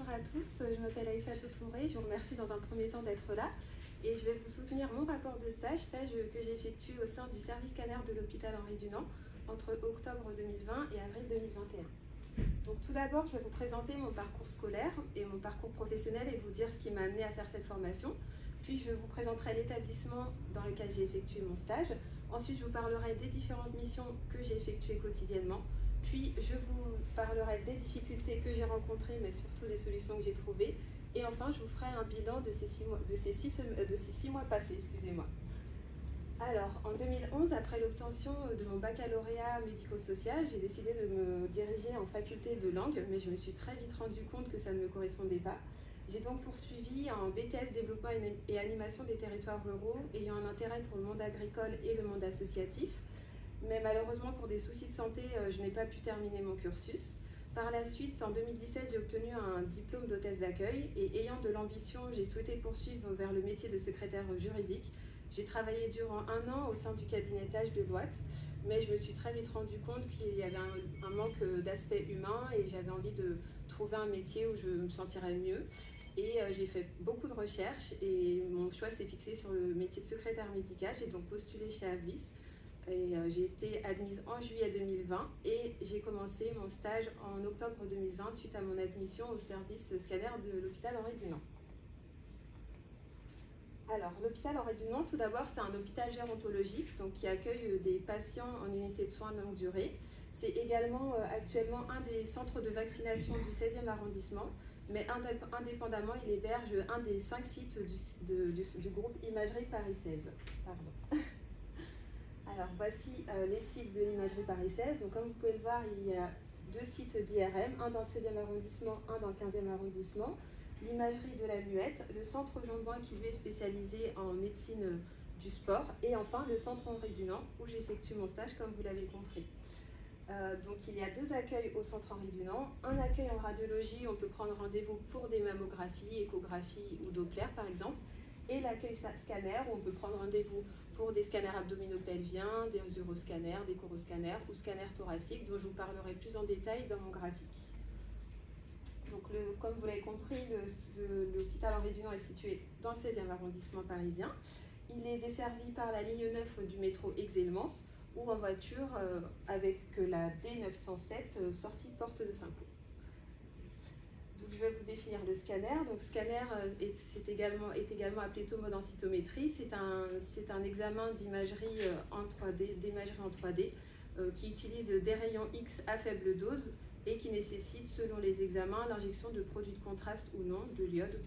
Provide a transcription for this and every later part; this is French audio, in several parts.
bonjour à tous, je m'appelle Aïssatou Touré, je vous remercie dans un premier temps d'être là et je vais vous soutenir mon rapport de stage que j'ai effectué au sein du service scanner de l'hôpital Henri Dunant entre octobre 2020 et avril 2021. Donc tout d'abord, je vais vous présenter mon parcours scolaire et mon parcours professionnel et vous dire ce qui m'a amené à faire cette formation. Puis je vous présenterai l'établissement dans lequel j'ai effectué mon stage. Ensuite, je vous parlerai des différentes missions que j'ai effectuées quotidiennement. Puis je vous parlerai des difficultés que j'ai rencontrées, mais surtout des solutions que j'ai trouvées. Et enfin, je vous ferai un bilan de ces 6 mois passés. Excusez-moi. Alors, en 2011, après l'obtention de mon baccalauréat médico-social, j'ai décidé de me diriger en faculté de langue, mais je me suis très vite rendu compte que ça ne me correspondait pas. J'ai donc poursuivi en BTS développement et animation des territoires ruraux, ayant un intérêt pour le monde agricole et le monde associatif. Mais malheureusement, pour des soucis de santé, je n'ai pas pu terminer mon cursus. Par la suite, en 2017, j'ai obtenu un diplôme d'hôtesse d'accueil et ayant de l'ambition, j'ai souhaité poursuivre vers le métier de secrétaire juridique. J'ai travaillé durant 1 an au sein du cabinetage de Loite, mais je me suis très vite rendu compte qu'il y avait un manque d'aspect humain et j'avais envie de trouver un métier où je me sentirais mieux. Et j'ai fait beaucoup de recherches et mon choix s'est fixé sur le métier de secrétaire médical. J'ai donc postulé chez Avlis. Et j'ai été admise en juillet 2020 et j'ai commencé mon stage en octobre 2020 suite à mon admission au service scanner de l'hôpital Henri Dunant. Alors, l'hôpital Henri Dunant, tout d'abord, c'est un hôpital gérontologique donc, qui accueille des patients en unité de soins de longue durée. C'est également actuellement un des centres de vaccination du 16e arrondissement, mais indépendamment, il héberge un des 5 sites du groupe Imagerie Paris 16. Pardon. Alors voici les sites de l'imagerie Paris 16. Donc comme vous pouvez le voir, il y a 2 sites d'IRM, un dans le 16e arrondissement, un dans le 15e arrondissement. L'imagerie de la Muette, le centre Jean Bouin qui lui est spécialisé en médecine du sport. Et enfin le centre Henri Dunant où j'effectue mon stage comme vous l'avez compris. Donc il y a 2 accueils au centre Henri Dunant. Un accueil en radiologie, on peut prendre rendez-vous pour des mammographies, échographies ou Doppler par exemple. Et l'accueil scanner où on peut prendre rendez-vous pour des scanners abdominopelviens, des uroscanners, des coroscanners ou scanners thoraciques dont je vous parlerai plus en détail dans mon graphique. Donc comme vous l'avez compris, l'hôpital Henri Dunant est situé dans le 16e arrondissement parisien. Il est desservi par la ligne 9 du métro Aix-Elmance ou en voiture avec la D907 sortie porte de Saint-Cloud. Donc, je vais vous définir le scanner. Donc, scanner est également appelé tomodensitométrie. C'est un examen d'imagerie en 3D, qui utilise des rayons X à faible dose et qui nécessite, selon les examens, l'injection de produits de contraste ou non, de l'iode.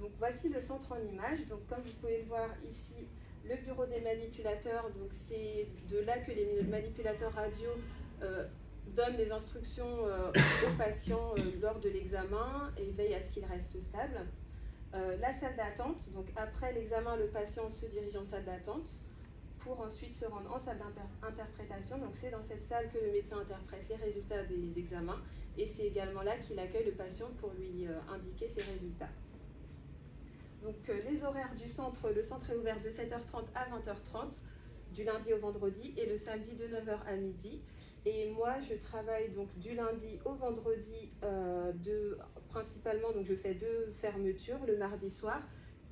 Donc, voici le centre en image. Donc, comme vous pouvez le voir ici, le bureau des manipulateurs. Donc, c'est de là que les manipulateurs radio donne des instructions aux patients lors de l'examen et veille à ce qu'il reste stable. La salle d'attente, donc après l'examen, le patient se dirige en salle d'attente pour ensuite se rendre en salle d'interprétation. Donc c'est dans cette salle que le médecin interprète les résultats des examens et c'est également là qu'il accueille le patient pour lui indiquer ses résultats. Donc les horaires du centre, le centre est ouvert de 7h30 à 20h30 du lundi au vendredi et le samedi de 9h à midi. Et moi, je travaille donc du lundi au vendredi principalement, donc je fais 2 fermetures, le mardi soir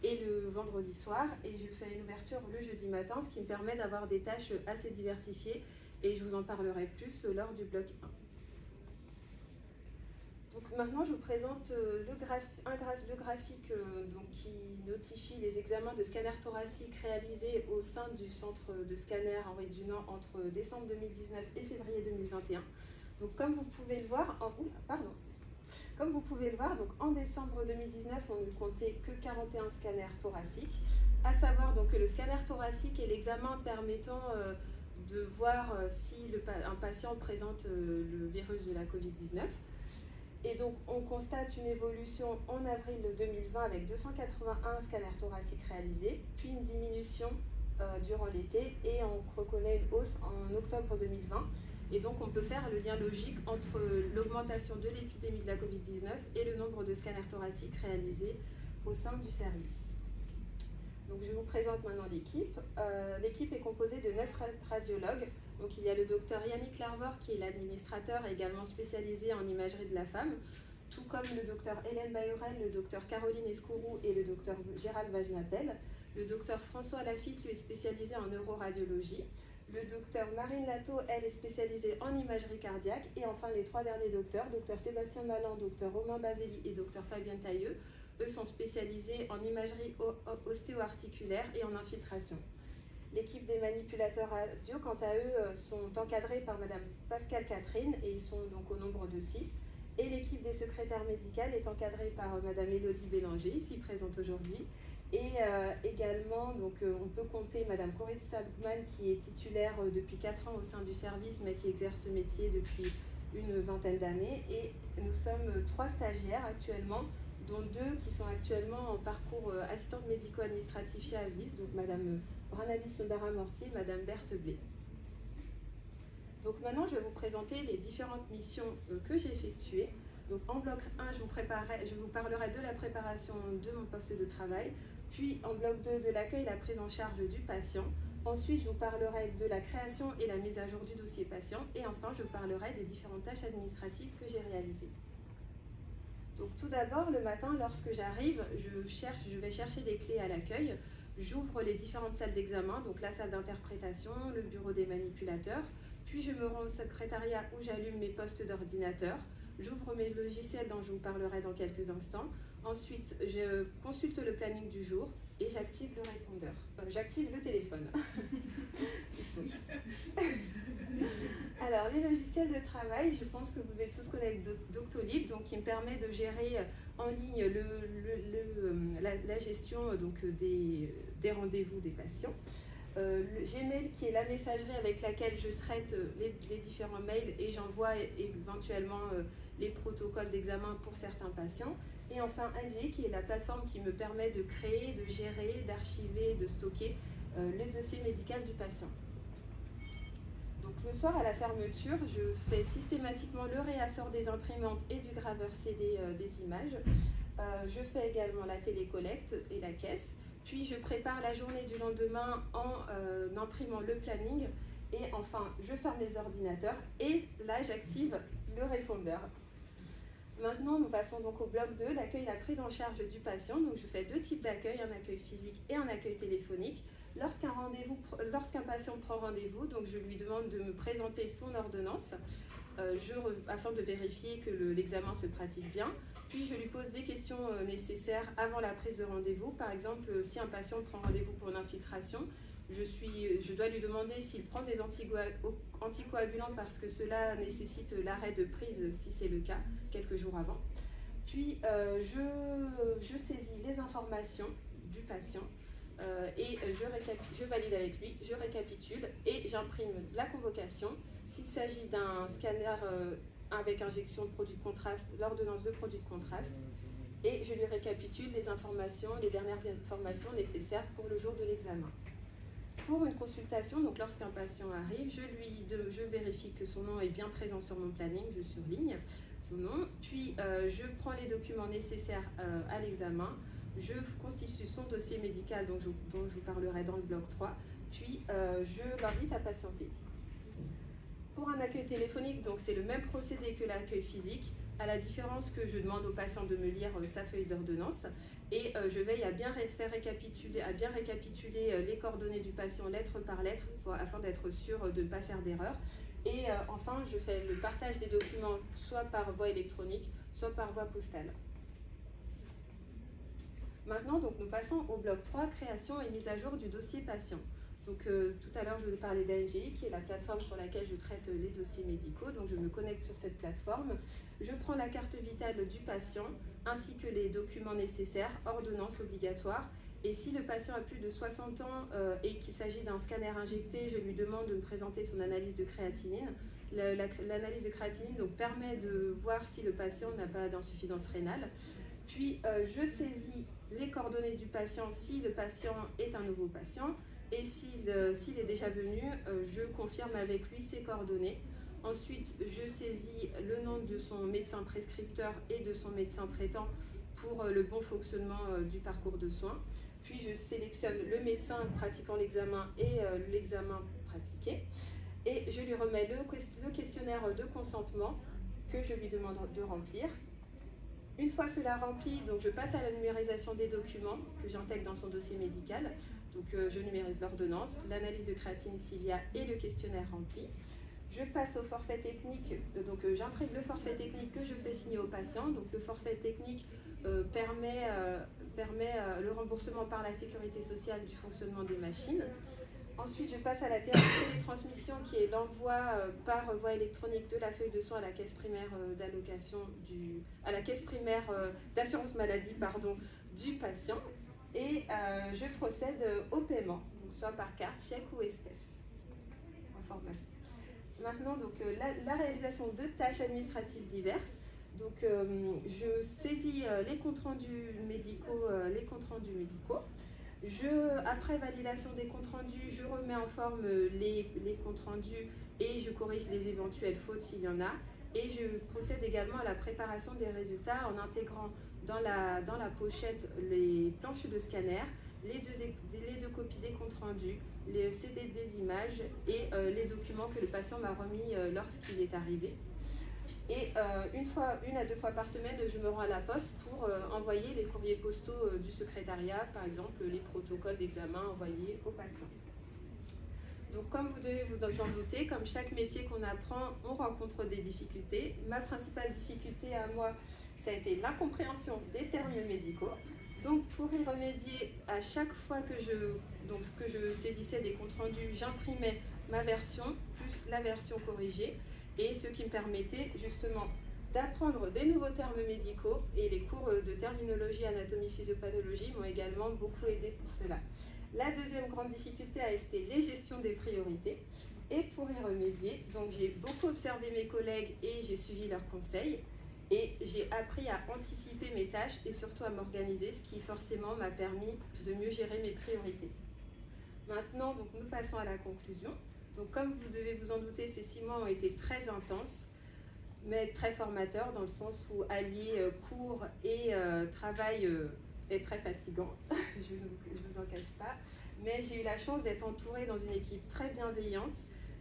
et le vendredi soir. Et je fais une ouverture le jeudi matin, ce qui me permet d'avoir des tâches assez diversifiées. Et je vous en parlerai plus lors du bloc 1. Donc maintenant, je vous présente le graphique qui notifie les examens de scanner thoracique réalisés au sein du centre de scanner Henri Dunant entre décembre 2019 et février 2021. Donc comme vous pouvez le voir, donc, en décembre 2019, on ne comptait que 41 scanners thoraciques, à savoir donc, que le scanner thoracique est l'examen permettant de voir si un patient présente le virus de la Covid-19. Et donc, on constate une évolution en avril 2020 avec 281 scanners thoraciques réalisés, puis une diminution durant l'été et on reconnaît une hausse en octobre 2020. Et donc, on peut faire le lien logique entre l'augmentation de l'épidémie de la Covid-19 et le nombre de scanners thoraciques réalisés au sein du service. Donc, je vous présente maintenant l'équipe. L'équipe est composée de 9 radiologues Donc il y a le docteur Yannick Larvor qui est l'administrateur, également spécialisé en imagerie de la femme, tout comme le docteur Hélène Bayurel, le docteur Caroline Escourou et le docteur Gérald Vagenapel. Le docteur François Lafitte, lui, est spécialisé en neuroradiologie. Le docteur Marine Lato, elle, est spécialisée en imagerie cardiaque. Et enfin, les trois derniers docteurs, docteur Sébastien Malan, docteur Romain Bazelli et docteur Fabien Tailleux, eux sont spécialisés en imagerie ostéo-articulaire et en infiltration. L'équipe des manipulateurs radio, quant à eux, sont encadrés par Madame Pascale Catherine et ils sont donc au nombre de 6. Et l'équipe des secrétaires médicales est encadrée par Madame Élodie Bélanger, ici présente aujourd'hui. Et également, donc, on peut compter Madame Corinne Salman qui est titulaire depuis 4 ans au sein du service, mais qui exerce ce métier depuis une vingtaine d'années. Et nous sommes 3 stagiaires actuellement, dont 2 qui sont actuellement en parcours assistante médico-administrative chez Avis, donc Madame Branavi Sundara Mortier et Madame Berthe Blé. Donc maintenant, je vais vous présenter les différentes missions que j'ai effectuées. Donc en bloc 1, je vous parlerai de la préparation de mon poste de travail, puis en bloc 2, de l'accueil et la prise en charge du patient. Ensuite, je vous parlerai de la création et la mise à jour du dossier patient. Et enfin, je vous parlerai des différentes tâches administratives que j'ai réalisées. Donc tout d'abord, le matin, lorsque j'arrive, je vais chercher des clés à l'accueil. J'ouvre les différentes salles d'examen, donc la salle d'interprétation, le bureau des manipulateurs. Puis je me rends au secrétariat où j'allume mes postes d'ordinateur. J'ouvre mes logiciels dont je vous parlerai dans quelques instants. Ensuite, je consulte le planning du jour et j'active le répondeur. J'active le téléphone. Alors, les logiciels de travail, je pense que vous devez tous connaître Doctolib, donc qui me permet de gérer en ligne la gestion donc, des rendez-vous des patients. Le Gmail qui est la messagerie avec laquelle je traite les différents mails et j'envoie éventuellement les protocoles d'examen pour certains patients. Et enfin NG qui est la plateforme qui me permet de créer, de gérer, d'archiver, de stocker le dossier médical du patient. Donc le soir à la fermeture, je fais systématiquement le réassort des imprimantes et du graveur CD des images. Je fais également la télécollecte et la caisse. Puis je prépare la journée du lendemain en imprimant le planning. Et enfin, je ferme les ordinateurs et là, j'active le répondeur. Maintenant, nous passons donc au bloc 2, l'accueil et la prise en charge du patient. Donc je fais 2 types d'accueil, un accueil physique et un accueil téléphonique. Lorsqu'un patient prend rendez-vous, donc je lui demande de me présenter son ordonnance afin de vérifier que l'examen se pratique bien. Puis je lui pose des questions nécessaires avant la prise de rendez-vous. Par exemple, si un patient prend rendez-vous pour une infiltration, je dois lui demander s'il prend des anticoagulants parce que cela nécessite l'arrêt de prise si c'est le cas, quelques jours avant. Puis je saisis les informations du patient et je valide avec lui, je récapitule et j'imprime la convocation. S'il s'agit d'un scanner avec injection de produit de contraste, l'ordonnance de produit de contraste, et je lui récapitule les informations, les dernières informations nécessaires pour le jour de l'examen. Pour une consultation, donc lorsqu'un patient arrive, je vérifie que son nom est bien présent sur mon planning, je surligne son nom, puis je prends les documents nécessaires à l'examen, je constitue son dossier médical dont je vous parlerai dans le bloc 3, puis je l'invite à patienter. Pour un accueil téléphonique, donc c'est le même procédé que l'accueil physique, à la différence que je demande au patient de me lire sa feuille d'ordonnance et je veille à bien récapituler les coordonnées du patient lettre par lettre afin d'être sûr de ne pas faire d'erreur. Et enfin, je fais le partage des documents soit par voie électronique, soit par voie postale. Maintenant, donc, nous passons au bloc 3, création et mise à jour du dossier patient. Donc, tout à l'heure, je vous parlais d'NGI, qui est la plateforme sur laquelle je traite les dossiers médicaux. Donc, je me connecte sur cette plateforme. Je prends la carte vitale du patient, ainsi que les documents nécessaires, ordonnances obligatoires. Et si le patient a plus de 60 ans et qu'il s'agit d'un scanner injecté, je lui demande de me présenter son analyse de créatinine. L'analyse de créatinine donc, permet de voir si le patient n'a pas d'insuffisance rénale. Puis, je saisis les coordonnées du patient si le patient est un nouveau patient. Et s'il est déjà venu, je confirme avec lui ses coordonnées. Ensuite, je saisis le nom de son médecin prescripteur et de son médecin traitant pour le bon fonctionnement du parcours de soins. Puis, je sélectionne le médecin pratiquant l'examen et l'examen pratiqué. et je lui remets le questionnaire de consentement que je lui demande de remplir. Une fois cela rempli, donc je passe à la numérisation des documents que j'intègre dans son dossier médical. Donc je numérise l'ordonnance, l'analyse de créatine cilia et le questionnaire rempli. Je passe au forfait technique, donc j'imprime le forfait technique que je fais signer au patient. Donc le forfait technique permet le remboursement par la sécurité sociale du fonctionnement des machines. Ensuite, je passe à la télétransmission qui est l'envoi par voie électronique de la feuille de soins à la caisse primaire d'allocation à la caisse primaire d'assurance maladie du patient. Et je procède au paiement, donc soit par carte, chèque ou espèce, en pharmacie. Maintenant, donc, la réalisation de tâches administratives diverses. Donc, je saisis les comptes rendus médicaux, après validation des comptes rendus, je remets en forme les comptes rendus et je corrige les éventuelles fautes s'il y en a. Et je procède également à la préparation des résultats en intégrant dans la pochette les planches de scanner, les deux copies des comptes rendus, les CD des images et les documents que le patient m'a remis lorsqu'il est arrivé. Et une à deux fois par semaine, je me rends à la poste pour envoyer les courriers postaux du secrétariat, par exemple les protocoles d'examen envoyés aux patients. Donc comme vous devez vous en douter, comme chaque métier qu'on apprend, on rencontre des difficultés. Ma principale difficulté à moi, ça a été l'incompréhension des termes médicaux. Donc pour y remédier, à chaque fois que je saisissais des comptes rendus, j'imprimais ma version plus la version corrigée, et ce qui me permettait justement d'apprendre des nouveaux termes médicaux, et les cours de terminologie, anatomie, physiopathologie m'ont également beaucoup aidé pour cela. La deuxième grande difficulté a été les gestions des priorités, et pour y remédier, donc j'ai beaucoup observé mes collègues et j'ai suivi leurs conseils, et j'ai appris à anticiper mes tâches et surtout à m'organiser, ce qui forcément m'a permis de mieux gérer mes priorités. Maintenant, donc, nous passons à la conclusion. Donc, comme vous devez vous en douter, ces 6 mois ont été très intenses, mais très formateurs, dans le sens où allier cours et travail est très fatigant, je ne vous en cache pas. Mais j'ai eu la chance d'être entourée dans une équipe très bienveillante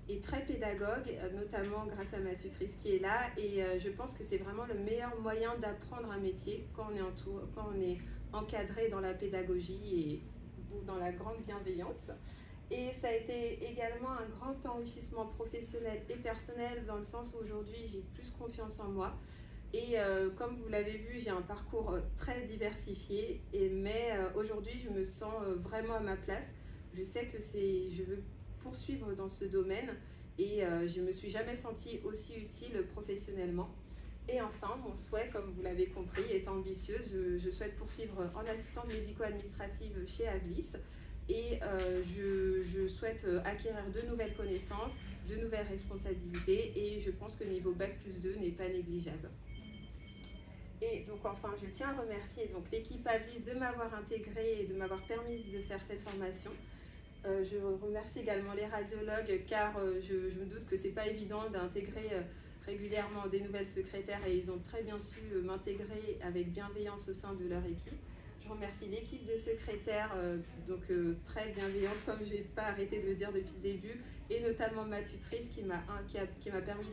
et très pédagogue, notamment grâce à ma tutrice qui est là. Et je pense que c'est vraiment le meilleur moyen d'apprendre un métier quand on est encadré dans la pédagogie et dans la grande bienveillance. Et ça a été également un grand enrichissement professionnel et personnel, dans le sens où aujourd'hui j'ai plus confiance en moi. Et comme vous l'avez vu, j'ai un parcours très diversifié, mais aujourd'hui je me sens vraiment à ma place. Je sais que je veux poursuivre dans ce domaine et je ne me suis jamais sentie aussi utile professionnellement. Et enfin, mon souhait, comme vous l'avez compris, est ambitieux. Je souhaite poursuivre en assistante médico-administrative chez Avlis. Et je souhaite acquérir de nouvelles connaissances, de nouvelles responsabilités, et je pense que le niveau Bac+2 n'est pas négligeable. Et donc enfin, je tiens à remercier l'équipe Avlis de m'avoir intégrée et de m'avoir permis de faire cette formation. Je remercie également les radiologues, car je me doute que ce n'est pas évident d'intégrer régulièrement des nouvelles secrétaires, et ils ont très bien su m'intégrer avec bienveillance au sein de leur équipe. Je remercie l'équipe de secrétaires, très bienveillante, comme je n'ai pas arrêté de le dire depuis le début, et notamment ma tutrice qui m'a permis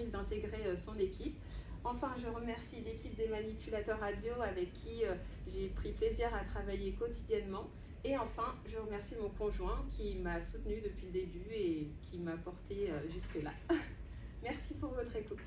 d'intégrer son équipe. Enfin, je remercie l'équipe des manipulateurs radio avec qui j'ai pris plaisir à travailler quotidiennement. Et enfin, je remercie mon conjoint qui m'a soutenue depuis le début et qui m'a porté jusque-là. Merci pour votre écoute.